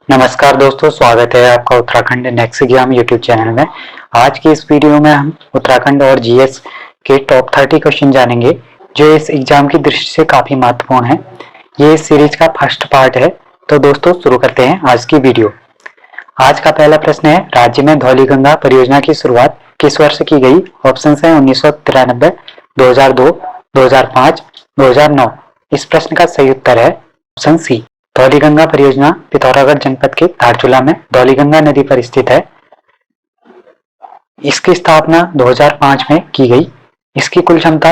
नमस्कार दोस्तों, स्वागत है आपका Uttarakhand next exam YouTube channel में। आज की इस वीडियो में हम उत्तराखंड और जीएस के टॉप 30 क्वेश्चन जानेंगे जो इस एग्जाम की दृष्टि से काफी महत्वपूर्ण है। ये इस सीरीज का फर्स्ट पार्ट है। तो दोस्तों शुरू करते हैं आज की वीडियो। आज का पहला प्रश्न है, राज्य में धौलीगंगा परियोजना की शुरुआत किस वर्ष की गई? ऑप्शन है 1993, 2002, 2005, 2009। इस प्रश्न का सही उत्तर है ऑप्शन सी। धौलीगंगा परियोजना पिथौरागढ़ जनपद के धारचूला में धौलीगंगा नदी पर स्थित है। इसकी स्थापना 2005 में की गई। इसकी कुल क्षमता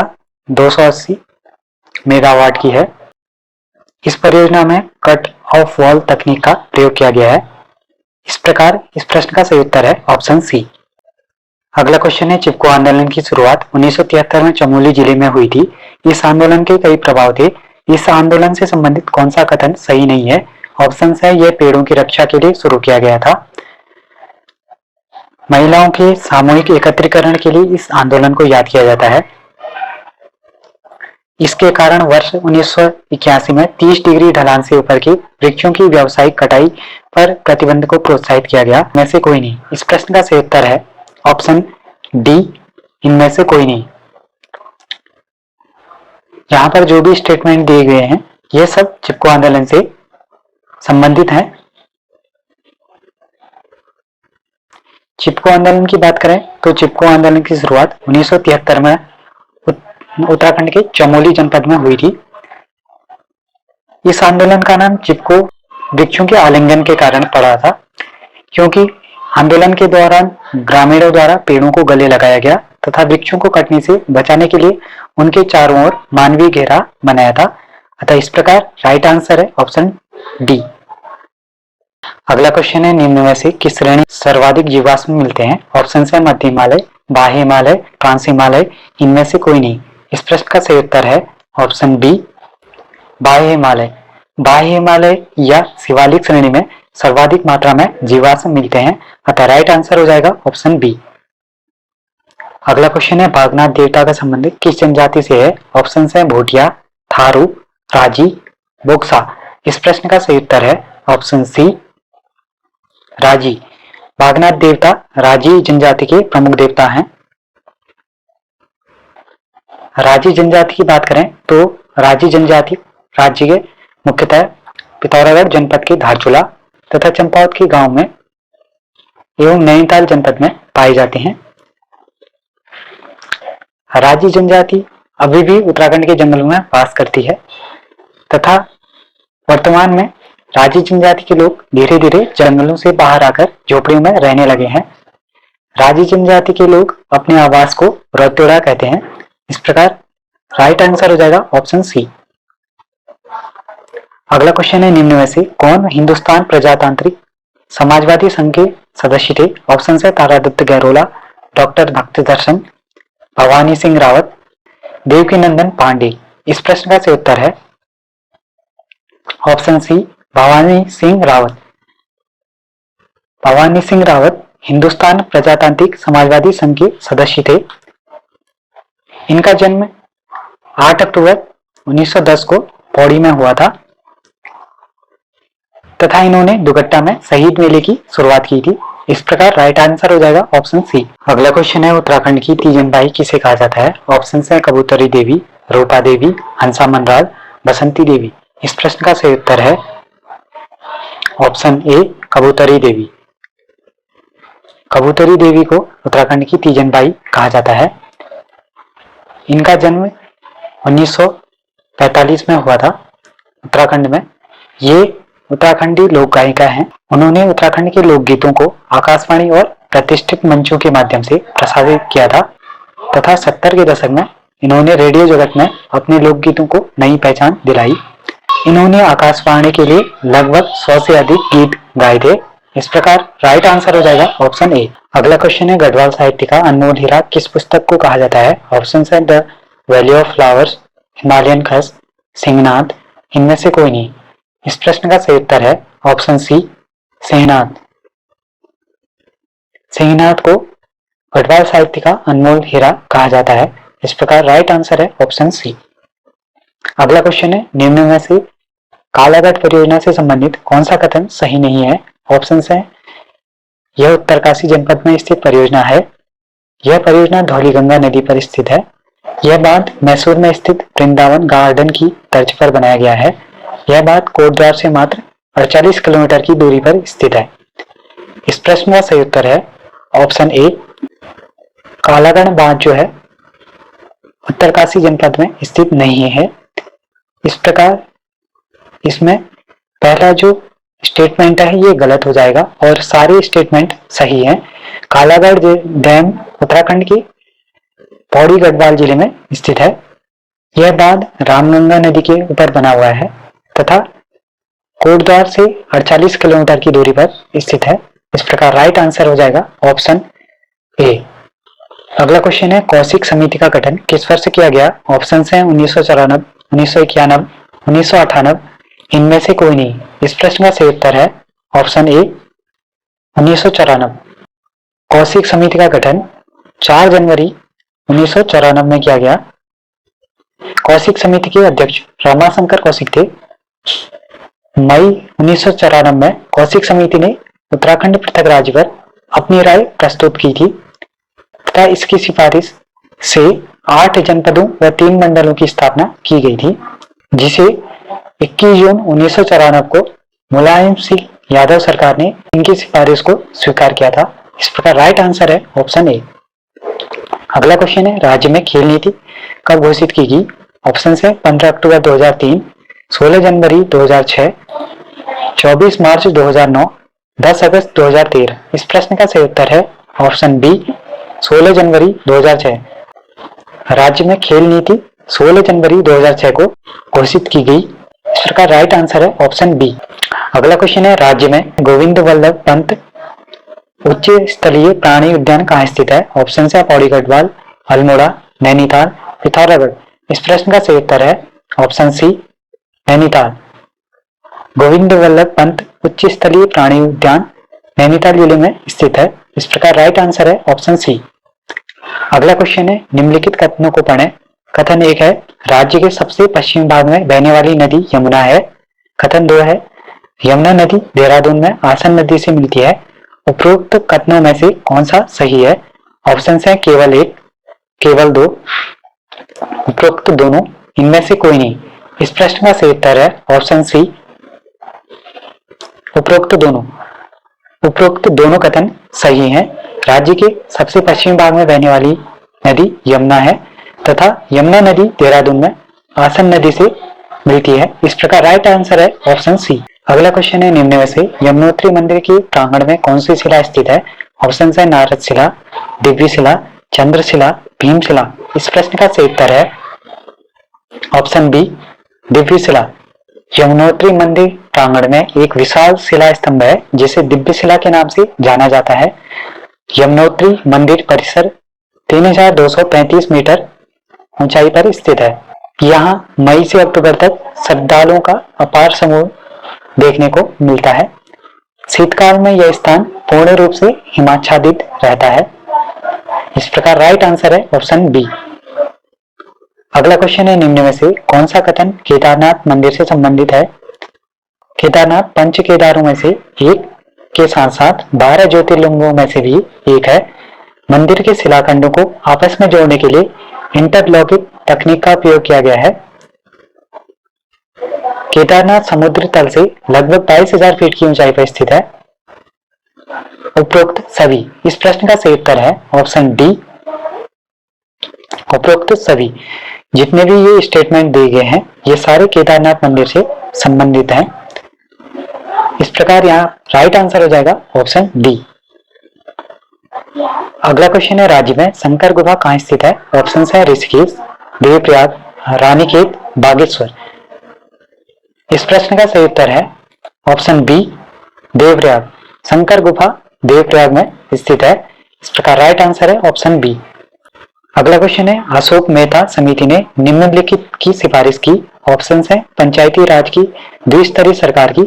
280 मेगावाट की है। इस परियोजना में कट ऑफ वॉल तकनीक का प्रयोग किया गया है। इस प्रकार इस प्रश्न का सही उत्तर है ऑप्शन सी। अगला क्वेश्चन है, चिपको आंदोलन की शुरुआत 1973 में चमोली जिले में हुई थी। इस आंदोलन के कई प्रभाव थे। इस आंदोलन से संबंधित कौन सा कथन सही नहीं है? ऑप्शन है, यह पेड़ों की रक्षा के लिए शुरू किया गया था। महिलाओं के सामूहिक एकत्रीकरण के लिए इस आंदोलन को याद किया जाता है। इसके कारण वर्ष 1981 में 30 डिग्री ढलान से ऊपर के वृक्षों की व्यावसायिक कटाई पर प्रतिबंध को प्रोत्साहित किया गया। में से कोई नहीं। इस प्रश्न का सही उत्तर है ऑप्शन डी, इनमें से कोई नहीं। यहाँ पर जो भी स्टेटमेंट दिए गए हैं ये सब चिपको आंदोलन से संबंधित हैं। चिपको आंदोलन की बात करें तो चिपको आंदोलन की शुरुआत 1973 में उत्तराखंड के चमोली जनपद में हुई थी। इस आंदोलन का नाम चिपको वृक्षों के आलिंगन के कारण पड़ा था, क्योंकि आंदोलन के दौरान ग्रामीणों द्वारा पेड़ों को गले लगाया गया तथा वृक्षों को कटने से बचाने के लिए उनके चारों ओर मानवीय घेरा बनाया था। अतः इस प्रकार राइट आंसर है ऑप्शन डी। अगला क्वेश्चन है, निम्न में से किस श्रेणी सर्वाधिक जीवाश्म मिलते हैं? ऑप्शन है मध्य हिमालय, बाह्य हिमालय, ट्रांस हिमालय, इनमें से कोई नहीं। इस प्रश्न का सही उत्तर है ऑप्शन बी, बाह्य हिमालय। बाह्य हिमालय या शिवालिक श्रेणी में सर्वाधिक मात्रा में जीवाश्म मिलते हैं। अतः राइट आंसर हो जाएगा ऑप्शन बी। अगला क्वेश्चन है, बागनाथ देवता का संबंध किस जनजाति से है? ऑप्शन है भोटिया, थारू, राजी, बोक्सा। इस प्रश्न का सही उत्तर है ऑप्शन सी, राजी। बागनाथ देवता राजी जनजाति के प्रमुख देवता हैं। राजी जनजाति की बात करें तो राजी जनजाति राज्य के मुख्यतः पिथौरागढ़ जनपद के धारचूला तथा चंपावत के गांव में एवं नैनीताल जनपद में पाई जाती हैं। राजी जनजाति अभी भी उत्तराखंड के जंगलों में वास करती है तथा वर्तमान में राजी जनजाति के लोग धीरे धीरे जंगलों से बाहर आकर झोपड़ियों में रहने लगे हैं। राजी जनजाति के लोग अपने आवास को रौतेड़ा कहते हैं। इस प्रकार राइट आंसर हो जाएगा ऑप्शन सी। अगला क्वेश्चन है, निम्न में से कौन हिंदुस्तान प्रजातांत्रिक समाजवादी संघ के सदस्य थे? ऑप्शन है तारादत्त गहरोला, डॉक्टर भक्त दर्शन, भवानी सिंह रावत, देवकीनंदन पांडे। इस प्रश्न का सही उत्तर है ऑप्शन सी, भवानी सिंह रावत। भवानी सिंह रावत हिंदुस्तान प्रजातांत्रिक समाजवादी संघ के सदस्य थे। इनका जन्म 8 अक्टूबर 1910 को पौड़ी में हुआ था तथा इन्होंने दुगट्टा में शहीद मेले की शुरुआत की थी। इस प्रकार राइट आंसर हो जाएगा ऑप्शन सी। अगला क्वेश्चन है, उत्तराखंड की तीजन बाई किसे कहा जाता है? ऑप्शन है कबूतरी देवी, रूपा देवी, हंसा मनराज, बसंती देवी। इस प्रश्न का सही उत्तर है ऑप्शन ए, कबूतरी देवी। कबूतरी देवी को उत्तराखंड की तीजन बाई कहा जाता है। इनका जन्म 1945 में हुआ था उत्तराखंड में। ये उत्तराखंडी लोक गायिका हैं। उन्होंने उत्तराखंड के लोकगीतों को आकाशवाणी और प्रतिष्ठित मंचों के माध्यम से प्रसारित किया था तथा 70 के दशक में इन्होंने रेडियो जगत में अपने लोकगीतों को नई पहचान दिलाई। इन्होंने आकाशवाणी के लिए लगभग 100 से अधिक गीत गाए थे। इस प्रकार राइट आंसर हो जाएगा ऑप्शन ए। अगला क्वेश्चन है, गढ़वाल साहित्य का अनमोल हीरा किस पुस्तक को कहा जाता है? ऑप्शन है the valley of flowers, Himalayan खस, सिंहनाथ, इनमें से कोई नहीं। इस प्रश्न का सही उत्तर है ऑप्शन सी, सिंहनाथ। सिंहनाथ को गढ़वाल साहित्य का अनमोल हीरा कहा जाता है। इस प्रकार राइट आंसर है ऑप्शन सी। अगला क्वेश्चन है, निम्न में से कालागढ़ परियोजना से संबंधित कौन सा कथन सही नहीं है? ऑप्शन है, यह उत्तरकाशी जनपद में स्थित परियोजना है, यह परियोजना धौलीगंगा नदी पर स्थित है, यह बांध मैसूर में स्थित वृंदावन गार्डन की तर्ज पर बनाया गया है, यह बांध कोटद्वार से मात्र 48 किलोमीटर की दूरी पर स्थित है। इस प्रश्न का सही उत्तर है ऑप्शन ए, कालागढ़ बांध जो है उत्तरकाशी जनपद में स्थित नहीं है। इस प्रकार इसमें पहला जो स्टेटमेंट है ये गलत हो जाएगा और सारे स्टेटमेंट सही हैं। कालागढ़ डैम उत्तराखंड के पौड़ी गढ़वाल जिले में स्थित है। यह बांध रामगंगा नदी के ऊपर बना हुआ है तथा कोटद्वार से 48 किलोमीटर की दूरी पर स्थित है। इस प्रकार राइट आंसर हो जाएगा ऑप्शन ए। अगला क्वेश्चन है, कौशिक समिति का गठन किस वर्ष किया गया? ऑप्शन है 1994, 1991, 1998, इनमें से कोई नहीं। इस प्रश्न का सही उत्तर है ऑप्शन ए 1994। कौशिक समिति का गठन 4 जनवरी 1994 में किया गया। कौशिक समिति के अध्यक्ष रमाशंकर कौशिक थे। मई 1994 में कौशिक समिति ने उत्तराखंड पृथक राज्य पर अपनी राय प्रस्तुत की थी तथा इसकी सिफारिश से 8 जनपदों व 3 मंडलों की स्थापना की गई थी, जिसे 21 जून 1994 को मुलायम सिंह यादव सरकार ने इनकी सिफारिश को स्वीकार किया था। इस प्रकार राइट आंसर है ऑप्शन ए। अगला क्वेश्चन है, राज्य में खेल नीति कब घोषित की गई? ऑप्शन है 15 अक्टूबर 2003, 16 जनवरी 2006, 24 मार्च 2009, 10 अगस्त 2013। इस प्रश्न का सही उत्तर है ऑप्शन बी 16 जनवरी 2006। राज्य में खेल नीति 16 जनवरी 2006 को घोषित की गई। इस प्रकार राइट आंसर है ऑप्शन बी। अगला क्वेश्चन है, राज्य में गोविंद वल्लभ पंत उच्च स्तरीय प्राणी उद्यान कहाँ स्थित है? ऑप्शन है पौड़ी गढ़वाल, अल्मोड़ा, नैनीताल, पिथौरागढ़। इस प्रश्न का सही उत्तर है ऑप्शन सी नैनीताल। गोविंद वल्लभ पंत उच्च स्तरीय प्राणी उद्यान नैनीताल जिले में स्थित है। इस प्रकार राइट आंसर है ऑप्शन सी। अगला क्वेश्चन है, निम्नलिखित कथनों को पढ़ें। कथन 1 है, राज्य के सबसे पश्चिमी भाग में बहने वाली नदी यमुना है। कथन 2 है, यमुना नदी देहरादून में आसन नदी से मिलती है। उपरोक्त कथनों में से कौन सा सही है? ऑप्शन है केवल 1, केवल 2, उपरोक्त दोनों, इनमें से कोई नहीं। इस प्रश्न का सही उत्तर है ऑप्शन सी उपरोक्त दोनों। उपरोक्त दोनों कथन सही हैं। राज्य के सबसे पश्चिमी भाग में बहने वाली नदी यमुना है तथा यमुना नदी देहरादून में आसन नदी से मिलती है। इस प्रकार राइट आंसर है ऑप्शन सी। अगला क्वेश्चन है, निम्न में से यमुनोत्री मंदिर के प्रांगण में कौन सी शिला स्थित है? ऑप्शन है नारद शिला, दिव्य शिला, चंद्रशिला, भीमशिला। इस प्रश्न का सही उत्तर है ऑप्शन बी दिव्य शिला। यमुनोत्री मंदिर प्रांगण में एक विशाल शिला स्तंभ है जिसे दिव्य शिला के नाम से जाना जाता है। यमुनोत्री मंदिर परिसर 3235 मीटर ऊंचाई पर स्थित है। यहाँ मई से अक्टूबर तक श्रद्धालुओं का अपार समूह देखने को मिलता है। शीतकाल में यह स्थान पूर्ण रूप से हिमाच्छादित रहता है। इस प्रकार राइट आंसर है ऑप्शन बी। अगला क्वेश्चन है, निम्न में से कौन सा कथन केदारनाथ मंदिर से संबंधित है? केदारनाथ पंच केदारों में से एक के साथ साथ 12 ज्योतिर्लिंगों में से भी एक है। मंदिर के शिलाखंडों को आपस में जोड़ने के लिए इंटरलॉकिंग तकनीक का उपयोग किया गया है। केदारनाथ समुद्र तल से लगभग 22,000 फीट की ऊंचाई पर स्थित है। उपरोक्त सभी। इस प्रश्न का सही उत्तर है ऑप्शन डी उपरोक्त सभी। जितने भी ये स्टेटमेंट दिए गए हैं ये सारे केदारनाथ मंदिर से संबंधित हैं। इस प्रकार यहाँ राइट आंसर हो जाएगा ऑप्शन डी। अगला क्वेश्चन है, राज्य में शंकर गुफा कहाँ स्थित है? ऑप्शन है ऋषिकेश, देवप्रयाग, रानीखेत, बागेश्वर। इस प्रश्न का सही उत्तर है ऑप्शन बी देवप्रयाग। शंकर गुफा देवप्रयाग में स्थित है। इस प्रकार राइट आंसर है ऑप्शन बी। अगला क्वेश्चन है, अशोक मेहता समिति ने निम्नलिखित की सिफारिश की। ऑप्शन है पंचायती राज की द्विस्तरीय सरकार की,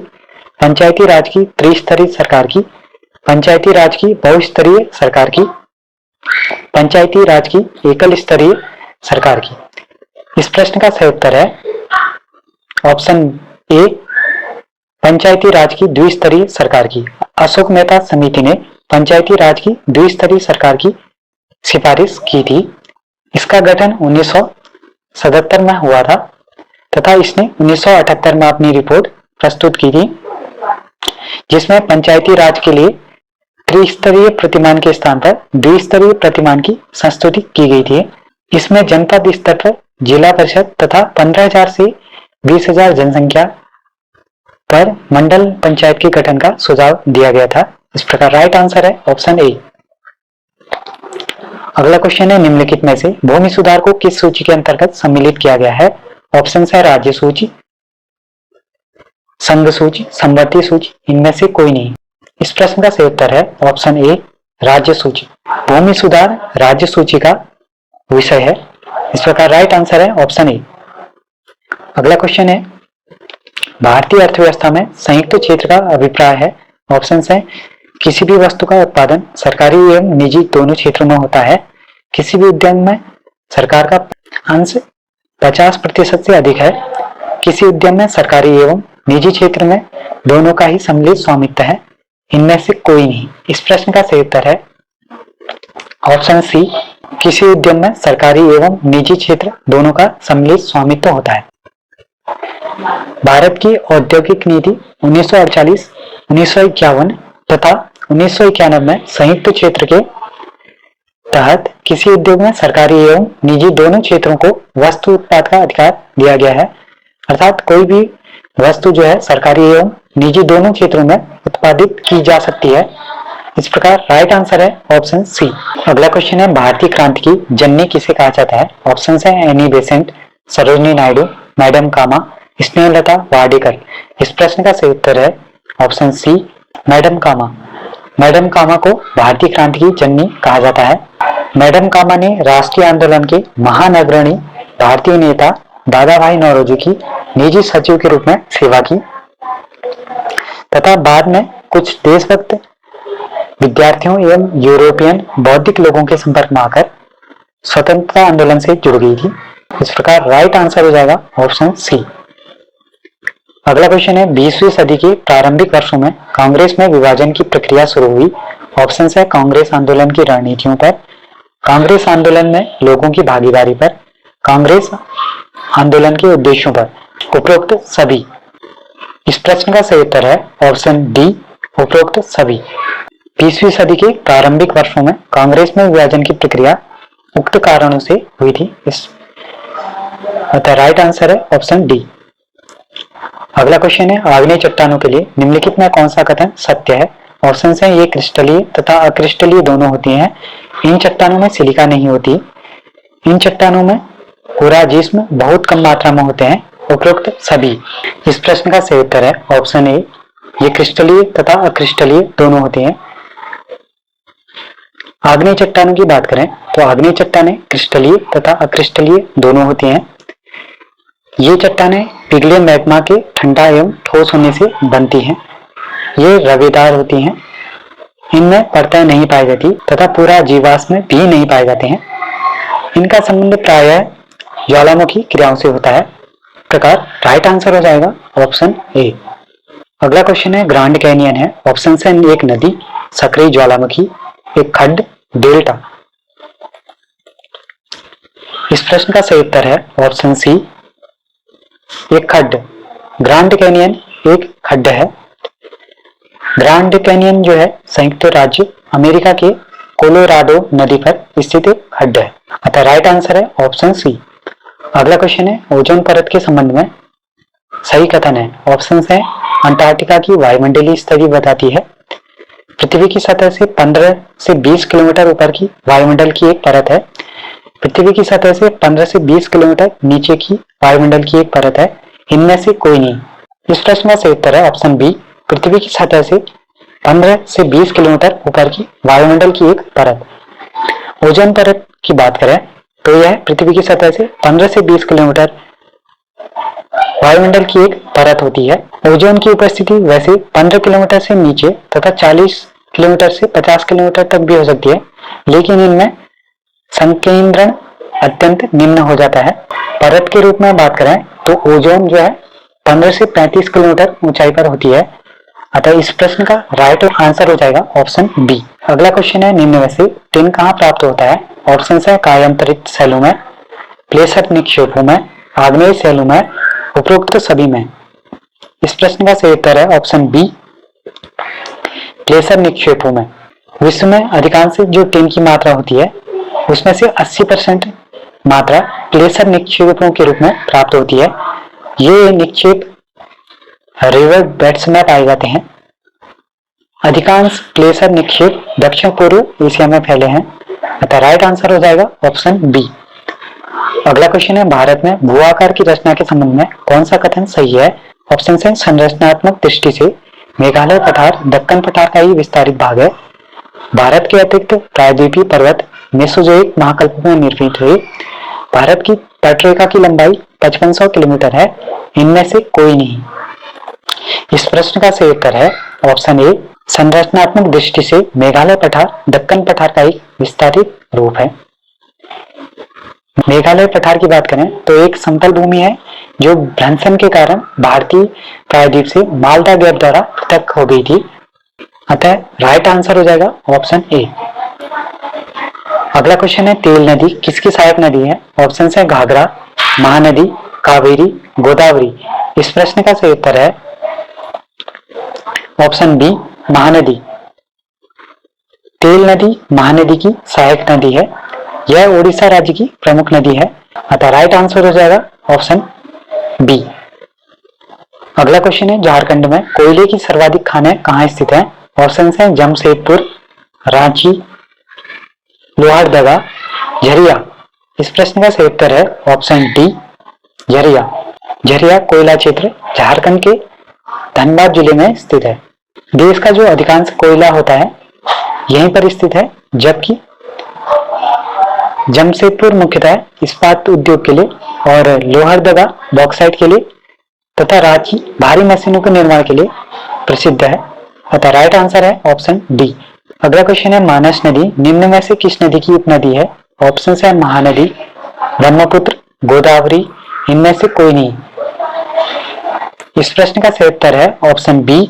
पंचायती राज की त्रिस्तरीय सरकार की, पंचायती राज की बहुस्तरीय सरकार की, पंचायती राज की एकल स्तरीय सरकार की। इस प्रश्न का सही उत्तर है ऑप्शन ए पंचायती राज की द्विस्तरीय सरकार की। अशोक मेहता समिति ने पंचायती राज की द्विस्तरीय सरकार की सिफारिश की थी। इसका गठन 1977 में हुआ था तथा इसने 1978 में अपनी रिपोर्ट प्रस्तुत की थी, जिसमें पंचायती राज के लिए त्रिस्तरीय प्रतिमान के स्थान पर द्विस्तरीय प्रतिमान की संस्तुति की गई थी। इसमें जनपद स्तर पर जिला परिषद तथा 15,000 से 20,000 जनसंख्या पर मंडल पंचायत के गठन का सुझाव दिया गया था। इस प्रकार राइट आंसर है ऑप्शन ए। अगला क्वेश्चन है, निम्नलिखित में से भूमि सुधार को किस सूची के अंतर्गत सम्मिलित किया गया है? ऑप्शन है राज्य सूची, संघ सूची, समवर्ती सूची, इनमें से कोई नहीं। इस प्रश्न का सही उत्तर है ऑप्शन ए, राज्य सूची। भूमि सुधार राज्य सूची का विषय है। इस प्रकार राइट आंसर है ऑप्शन ए। अगला क्वेश्चन है, भारतीय अर्थव्यवस्था में संयुक्त क्षेत्र का अभिप्राय है। ऑप्शन है, किसी भी वस्तु का उत्पादन सरकारी एवं निजी दोनों क्षेत्रों में होता है। किसी भी उद्यम में सरकार का अंश 50% से अधिक है। किसी उद्यम में सरकारी एवं निजी क्षेत्र में दोनों का ही सम्मिलित स्वामित्व है। इनमें से कोई नहीं। इस प्रश्न का सही उत्तर है ऑप्शन सी, किसी उद्यम में सरकारी एवं निजी क्षेत्र दोनों का सम्मिलित स्वामित्व होता है। भारत की औद्योगिक नीति 1948, 1951 तथा 1991 में संयुक्त क्षेत्र के तहत किसी उद्योग में सरकारी एवं निजी दोनों क्षेत्रों को वस्तु उत्पाद का अधिकार दिया गया है। अर्थात कोई भी वस्तु जो है सरकारी एवं निजी दोनों क्षेत्रों में उत्पादित की जा सकती है। इस प्रकार राइट आंसर है ऑप्शन सी। अगला क्वेश्चन है, भारतीय क्रांति की जननी किसे कहा जाता है? ऑप्शन है Annie Besant, Sarojini Naidu, madam Cama, Snehlata Wadekar. इस प्रश्न का सही उत्तर है option C, madam Cama. Madam Cama को भारतीय क्रांति की जननी कहा जाता है। मैडम कामा ने राष्ट्रीय आंदोलन के महान अग्रणी भारतीय नेता दादा भाई नौरोजी की निजी सचिव के रूप में सेवा की तथा बाद में कुछ देशभक्त विद्यार्थियों एवं यूरोपियन बौद्धिक लोगों के संपर्क में आकर स्वतंत्रता आंदोलन से जुड़ गई थी। इस प्रकार राइट आंसर हो जाएगा ऑप्शन सी। अगला क्वेश्चन है, 20वीं सदी के प्रारंभिक वर्षों में कांग्रेस में विभाजन की प्रक्रिया शुरू हुई। ऑप्शन है कांग्रेस आंदोलन की रणनीतियों पर, कांग्रेस आंदोलन में लोगों की भागीदारी पर, कांग्रेस आंदोलन के उद्देश्यों पर, उपरोक्त सभी। इस प्रश्न का सही उत्तर है ऑप्शन डी, उपरोक्त सभी। 20वीं सदी के प्रारंभिक वर्षों में कांग्रेस में विभाजन की प्रक्रिया उक्त कारणों से हुई थी। इस अतः राइट आंसर है ऑप्शन डी। अगला क्वेश्चन है, आग्नेय चट्टानों के लिए निम्नलिखित में कौन सा कथन सत्य है? ऑप्शन है ये क्रिस्टलीय तथा अक्रिस्टलीय दोनों होती हैं। इन चट्टानों में सिलिका नहीं होती। इन चट्टानों में कोरा जिस्म बहुत कम मात्रा में होते हैं। उपरोक्त सभी। इस प्रश्न का सही उत्तर है ऑप्शन ए, ये क्रिस्टलीय तथा अक्रिस्टलीय दोनों होती हैं। आग्नेय चट्टानों की बात करें तो आग्नेय चट्टानें क्रिस्टलीय तथा अक्रिस्टलीय दोनों होती हैं। ये चट्टानें पिघले मैग्मा के ठंडा एवं ठोस होने से बनती हैं। ये रवेदार होती हैं। इनमें परतें नहीं पाई जाती तथा पूरा जीवाश्म भी नहीं पाए जाते हैं। इनका संबंध प्रायः ज्वालामुखी क्रियाओं से होता है। प्रकार राइट आंसर हो जाएगा ऑप्शन ए। अगला क्वेश्चन है, ग्रैंड कैनियन है। ऑप्शन है एक नदी, सक्रिय ज्वालामुखी, एक खड्ड, डेल्टा। इस प्रश्न का सही उत्तर है ऑप्शन सी, एक खड्ड। ग्रैंड कैनियन एक खड्ड है। ग्रैंड कैनियन जो है संयुक्त राज्य अमेरिका के कोलोराडो नदी पर स्थित एक खड्ड है। अतः राइट आंसर है ऑप्शन सी। अगला क्वेश्चन है, ओजोन परत के संबंध में सही कथन है। ऑप्शन है अंटार्कटिका की वायुमंडलीय स्थिति बताती है। पृथ्वी की सतह से 15 से 20 किलोमीटर ऊपर की वायुमंडल की एक परत है। पृथ्वी की सतह से 15 से 20 किलोमीटर नीचे की वायुमंडल की एक परत है। इनमें से कोई नहीं। इस प्रश्न का सही उत्तर है ऑप्शन बी, पृथ्वी की सतह से 15 से 20 किलोमीटर ऊपर की वायुमंडल की एक परत। ओजोन परत की बात करें तो यह पृथ्वी की सतह से 15 से 20 किलोमीटर वायुमंडल की एक परत होती है। ओजोन की उपस्थिति वैसे 15 किलोमीटर से नीचे तथा 40 किलोमीटर से 50 किलोमीटर तक भी हो सकती है, लेकिन इनमें संकेंद्रण अत्यंत निम्न हो जाता है। परत के रूप में बात करें तो ओजोन जो है 15 से 35 किलोमीटर ऊंचाई पर होती है। अतः इस प्रश्न का राइट आंसर हो जाएगा ऑप्शन बी। अगला क्वेश्चन है, निम्न में से टिन कहाँ प्राप्त होता है? ऑप्शन है कायांतरित शैलों में, प्लेसर निक्षेपों में, आग्नेय शैलों में, उपरोक्त सभी में। इस प्रश्न का सही उत्तर है ऑप्शन बी, प्लेसर निक्षेपों में। विश्व में अधिकांश जो टिन की मात्रा होती है उसमें से 80% मात्रा प्लेसर निक्षेपों के रूप में प्राप्त होती है। ये निक्षेप रिवर बेड्स में पाए जाते हैं। अधिकांश प्लेसर निक्षेप दक्षिण पूर्व एशिया में फैले हैं। अतः राइट आंसर हो जाएगा ऑप्शन बी। अगला क्वेश्चन है, भारत में भू आकार की रचना के संबंध में कौन सा कथन सही है? ऑप्शन है संरचनात्मक दृष्टि से मेघालय पठार दक्कन पठार का ही विस्तारित भाग है। भारत के अतिरिक्त प्रायद्वीपीय पर्वत मेसोजोइक महाकल्प में निर्मित हुए। भारत की तटरेखा की लंबाई 5500 किलोमीटर है। इनमें से कोई नहीं। इस प्रश्न का सही उत्तर है ऑप्शन ए, संरचनात्मक दृष्टि से मेघालय पठार दक्कन पठार का एक विस्तारित रूप है। मेघालय पठार की बात करें तो एक समतल भूमि है जो भ्रंशन के कारण भारतीय प्रायद्वीप से मालदा गैप द्वारा पृथक हो गई थी। अतः राइट आंसर हो जाएगा ऑप्शन ए। अगला क्वेश्चन है, तेल नदी किसकी सहायक नदी है? ऑप्शन है घाघरा, महानदी, कावेरी, गोदावरी। इस प्रश्न का सही उत्तर है ऑप्शन बी, महानदी। तेल नदी महानदी की सहायक नदी है। यह ओडिशा राज्य की प्रमुख नदी है। अतः राइट आंसर हो जाएगा ऑप्शन बी। अगला क्वेश्चन है, झारखंड में कोयले की सर्वाधिक खानें कहाँ स्थित हैं? ऑप्शन है जमशेदपुर, रांची, लोहारदगा, झरिया। इस प्रश्न का सही उत्तर है ऑप्शन डी, झरिया। झरिया कोयला क्षेत्र झारखंड के धनबाद जिले में स्थित है। देश का जो अधिकांश कोयला होता है यहीं पर स्थित है, जबकि जमशेदपुर मुख्यतः इस्पात उद्योग के लिए और लोहरदगा बॉक्साइट के लिए तथा रांची भारी मशीनों के निर्माण के लिए प्रसिद्ध है। अतः राइट आंसर है ऑप्शन डी। अगला क्वेश्चन है, मानस नदी निम्न में से किस नदी की उपनदी है? ऑप्शन है महानदी, ब्रह्मपुत्र, गोदावरी। इनमें से कोई नहीं। इस प्रश्न का सही उत्तर है ऑप्शन बी,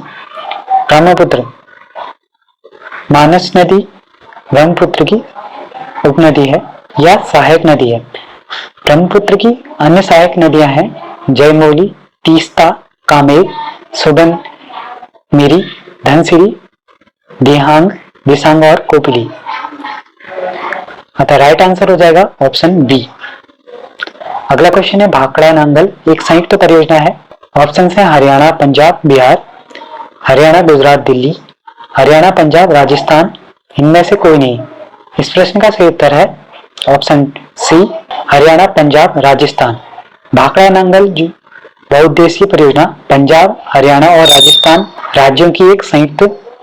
ब्रह्मपुत्र। मानस नदी ब्रह्मपुत्र की उपनदी है या सहायक नदी है। ब्रह्मपुत्र की अन्य सहायक नदियां हैं जयमोली, तीस्ता, कामेर, सुबनमिरी, धनसिरी, दिहांग, दिसांग और कोपिली। अतः राइट आंसर हो जाएगा ऑप्शन बी। अगला क्वेश्चन है, भाखड़ा नांगल एक संयुक्त परियोजना है। ऑप्शन है हरियाणा, पंजाब, बिहार, हरियाणा, गुजरात, दिल्ली, हरियाणा, पंजाब, राजस्थान। इनमें से कोई नहीं। इस प्रश्न का सही उत्तर है ऑप्शन सी, हरियाणा, पंजाब, राजस्थान। भाखड़ा नांगल बहुउद्देशीय परियोजना पंजाब, हरियाणा और राजस्थान राज्यों की एक संयुक्त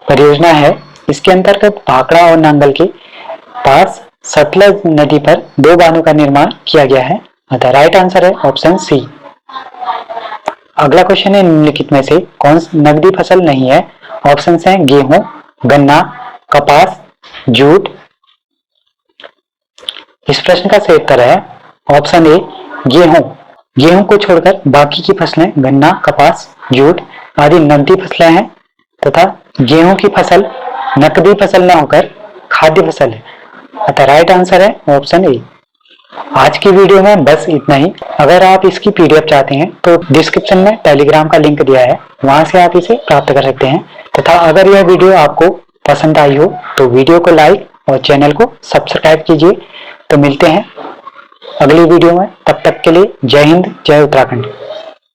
परियोजना है। इसके अंतर्गत भाखड़ा और नांगल के पास सतलज नदी पर 2 बांधों का निर्माण किया गया है। अतः राइट आंसर है ऑप्शन सी। अगला क्वेश्चन है, निम्नलिखित में से कौन नकदी फसल नहीं है? ऑप्शन है गेहूं, गन्ना, कपास, जूट। इस प्रश्न का सही उत्तर है ऑप्शन ए, गेहूं। गेहूं को छोड़कर बाकी की फसलें गन्ना, कपास, जूट आदि नकदी फसलें हैं तथा गेहूं की फसल नकदी फसल न होकर खाद्य फसल है। अतः राइट आंसर है ऑप्शन ए। आज की वीडियो में बस इतना ही। अगर आप इसकी पीडीएफ चाहते हैं तो डिस्क्रिप्शन में टेलीग्राम का लिंक दिया है, वहां से आप इसे प्राप्त कर सकते हैं। तथा अगर यह वीडियो आपको पसंद आई हो तो वीडियो को लाइक और चैनल को सब्सक्राइब कीजिए। तो मिलते हैं अगली वीडियो में, तब तक के लिए जय हिंद, जय उत्तराखंड।